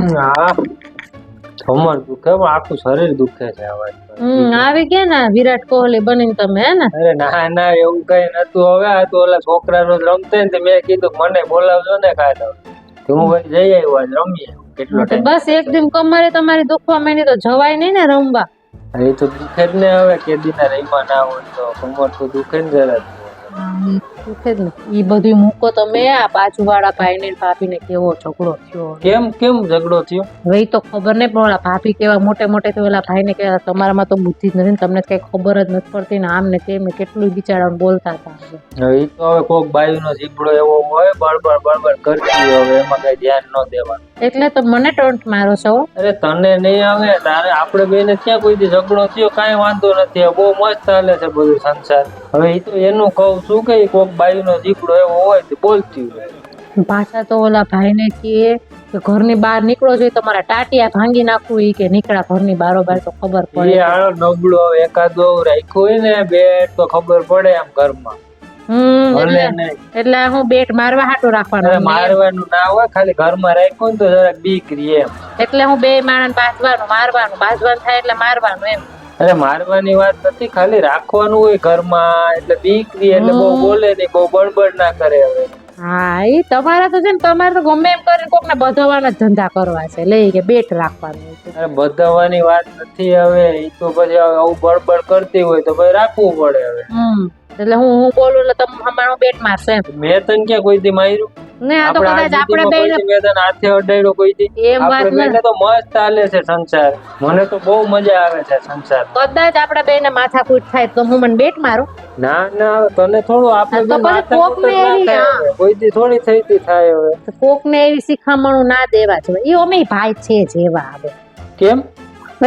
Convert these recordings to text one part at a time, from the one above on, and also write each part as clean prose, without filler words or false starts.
હા કમર દુખે પણ આખું શરીર દુખે છે અવાજ આવી ગયા ને વિરાટ કોહલી બનીને તમે હે ને? અરે ના ના એવું કઈ નતું. હવે આ તો ઓલા છોકરા રોજ રમતે ને મેં કીધું મને બોલાવજો ને કાલે હું ભાઈ જઈ આવ્યો આજ રમીએ કેટલો ટાઈમ. બસ એક દિન કમરે તમારી દુખવા માંડી તો જવાય નહીં ને રમવા. એ તો દુખે જ ને. હવે કેદી ના રહીમાં ના હોય તો કમર તો દુખે ને જરા. દુખે જ ને. ઈ બધું મૂકો તમે. આ બાજુવાળા ભાઈ ને ભાભી ને કેવો ઝઘડો થયો. કેમ કેમ ઝઘડો થયો? હવે તો ખબર નહીં પણ ઓલા ભાભી કેવા મોટે મોટે તો ઓલા ભાઈ ને કેવા તમારામાં તો બુદ્ધિ જ નથી ને તમને કઈ ખબર જ નથી પડતી ને આમ ને તેમ કેટલું બિચારા બોલતા હતા. એ તો હવે કોક બાયુ નો જીભડો એવો હોય બળબડ કરતી હવે એમાં કઈ ધ્યાન ન દેવાનું. એટલે તો મને ટોન્ટ મારો છો. અરે તને નહીં આવે તારે આપણે બેને ક્યાં કોઈ દી ઝઘડો થયો? કાંઈ વાંધો નથી. બહુ મસ્ત ચાલે છે બધું સંસાર. હવે એ તો એનું કહું છું કે કોક બાયુ નો જીભડો એવો હોય તો બોલતી હોય. પાછા તો ઓલા ભાઈ ને કે ઘરની બહાર નીકળો જોઈએ તમારા ટાટિયા ભાંગી નાખવું ઈ કે નીકળા ઘરની બારોબાર તો ખબર પડે. એ આળો નબળો એકાદો રાખ્યો હોય ને બેટ તો ખબર પડે આમ ઘરમાં. એટલે હું બેટ મારવા હાટું રાખવાનું. મારવાનું ના હોય ખાલી ઘરમાં રાખ્યું ને તો જરાક બીક રે એમ. એટલે હું બે માણસ બાજવાનું થાય એટલે મારવાનું એમ. અરે મારવાની વાત નથી, ખાલી રાખવાનું હોય ઘરમાં એટલે બીક રે એટલે બહુ બોલે નહીં, બહુ બળબડ ના કરે. હવે હા એ તમારા તો છે ને તમારે તો ગમે એમ કરીને કોક ને બધાવાના ધંધા કરવા છે લઈ કે બેટ રાખવાનું. અરે બધાવાની વાત નથી. હવે એ તો પછી આવું બળબડ કરતી હોય તો ભાઈ રાખવું પડે. હવે એટલે હું બોલું એટલે તમે હમણાં બેટ મારશે એમ. મેં તને ક્યાં કોઈ દી માર્યું ને? આ તો કદાચ આપણે બે મેં તને હાથે અડાડ્યો કોઈ દી? આપણે બેને તો મસ્ત ચાલે છે સંસાર. મને તો બહુ મજા આવે છે સંસાર. કદાચ આપણે બે ને માથાકૂટ થાય તો હું મને બેટ મારું? ના ના તને થોડું આપણે કોઈ દી થોડી થઈ થાય. હવે કોક ને એવી શિખામણું ના દેવા જોઈએ. એ અમે ભાઈ છે જેવા આવે. કેમ?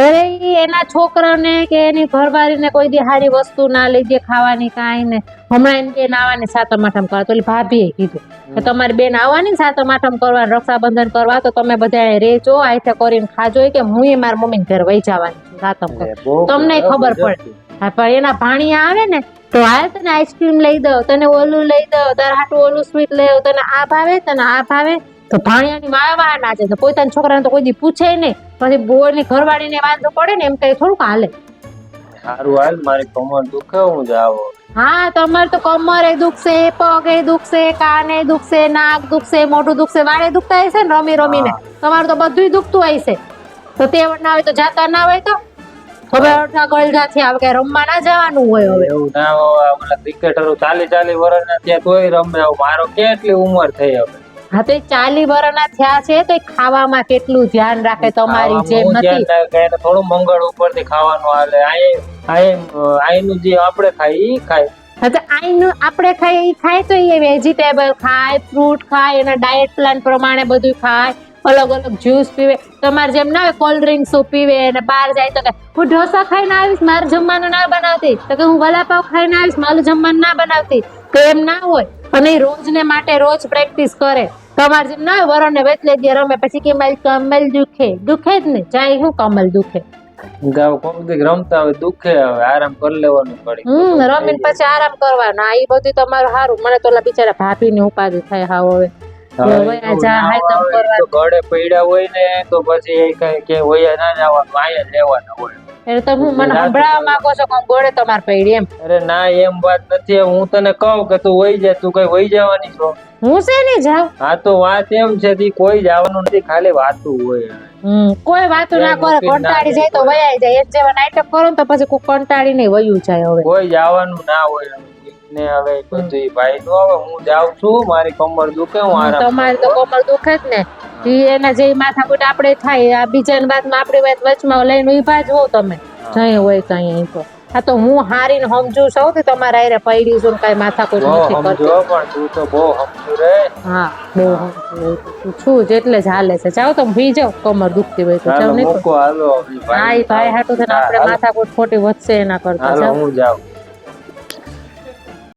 અરે એના છોકરાને કે એની ઘરવાળીને કોઈ દી સારી વસ્તુ ના લઈ દે ખાવાની કાંઈ ને. હમણાં એમ કે આવવાની સાતમ આઠમ કરવા તો ભાભીએ કીધું કે તમારી બેન આવવાની સાતમ આઠમ કરવા રક્ષાબંધન કરવા તો તમે બધા રેજો આઈથે કરીને ખાજો કે હું એ મારા મમ્મી ઘર વહી જવાની છું સાતમ કરવા. તમને ખબર પડે. પણ એના ભાણિયા આવે ને તો હાલ તને આઈસ્ક્રીમ લઈ દઉં, તને ઓલું લઈ દઉં, તારા હાટું ઓલું સ્વીટ લઈ દઉં, તને આ ભાવે તને આ ભાવે. તો ભાણિયાની વાહ નાચે છે. પોતાના છોકરાને તો કોઈ દી પૂછે નહીં. પછી બોરની ઘરવાળીને વાંધો પડે ને એમ કઈ થોડુંક હાલે. સારું હાલ મારી કમર દુખે હું જાવ. હા તમારે તો કમર એ દુખશે, પગ એ દુખશે, કાન એ દુખશે, નાક દુખશે, મોઢું દુખશે, વાળે દુખતા હશે ને રમીને. તમારું તો બધું દુખતું હશે. તો તે ના હોય તો જાતા ના હોય તો હવે અડધા ગળગાથી આવે કે રમવા ના જવાનું હોય. હવે એવું ના હોય. ઓલા ક્રિકેટરો 40 વર્ષના ત્યાં તોય રમે. મારો કેટલી ઉંમર થઈ હવે. હા તો 40 વર્ષના થયા છે તો ખાવામાં કેટલું ધ્યાન રાખે તમારી જેમ નથી. થોડું મંગળ ઉપરથી ખાવાનું હાલે. આઈનું જે આપણે ખાય ઈ ખાય. આપણે ખાય ઈ ખાય તો એ વેજીટેબલ ખાય, ફ્રૂટ ખાય, એના ડાયટ પ્લાન પ્રમાણે બધું ખાય. અલગ અલગ જ્યુસ પીવે. તમારે જેમ ના હોય કોલ્ડ ડ્રિંક્સ પીવે અને બહાર જાય તો કે હું ઢોસા ખાઈને આવીશ મારું જમવાનું ના બનાવતી, તો કે હું વડાપાવ ખાઈને આવીશ મારું જમવાનું ના બનાવતી. તો એમ ના હોય. અને રોજ ને માટે રોજ પ્રેક્ટિસ કરે. તમારે જેમ ના હોય વરણ ને વેચલે દે રમે પછી કે મારી કમલ દુખે જ ને જાય. હું કમલ દુખે રમતા હોય દુખે. હવે આરામ કરી લેવાનું પડે. રમીને પછી આરામ કરવાનો. એ બધું તમારું સારું. મને તો બિચારા ભાભી ની ઉપાધિ થાય. હા હવે ગળે પડ્યા હોય ને તો પછી કે હોય ના જવાનું, આયા લેવાના હોય. એટલે તો હું મને સંભળાવવા માંગો છો કે ગોળે તમાર પડી એમ? અરે ના એમ વાત નથી. હું તને કહું કે તું વહી જા. તું કઈ વહી જવાની છો? હું છે ને જાવ. હા તો વાત એમ છે કોઈ જવાનું નથી, ખાલી વાતું હોય. કોઈ વાતું ના કરે. કંટાળી જાય તો વયાઈ જાય. એક જેવા નાટક કરો ને તો પછી કોઈ કંટાળી નહીં વયું જાય. હવે કોઈ જવાનું ના હોય ને. હવે બધું ભાઈ નું હવે હું જાઉં છું. મારી કમર દુખે. હું આરામ. તમારી તો કમર દુખે જ ને. એના જે માથાકૂટ આપણે થાય આ બીજાની વાતમાં આપણી વાત વચમાં લઈને ઉભા જ હો તમે. જઈ હોય કઈ તો આ તો હું હારીને સમજુ છું કે તમારા આરે પડી છું કઈ માથાકૂટ નથી કરતી. પણ તું તો બહુ સમજુ રે. હા બહુ સમજુ છું એટલે જ હાલે છે. જાવ તમે ભી જાવ. કમર દુખતી હોય તો જાવ નહીં. હાલો ભાઈ હાટું થઈને આપણે માથાકૂટ ખોટી વધશે એના કરતા. હું જાઉં.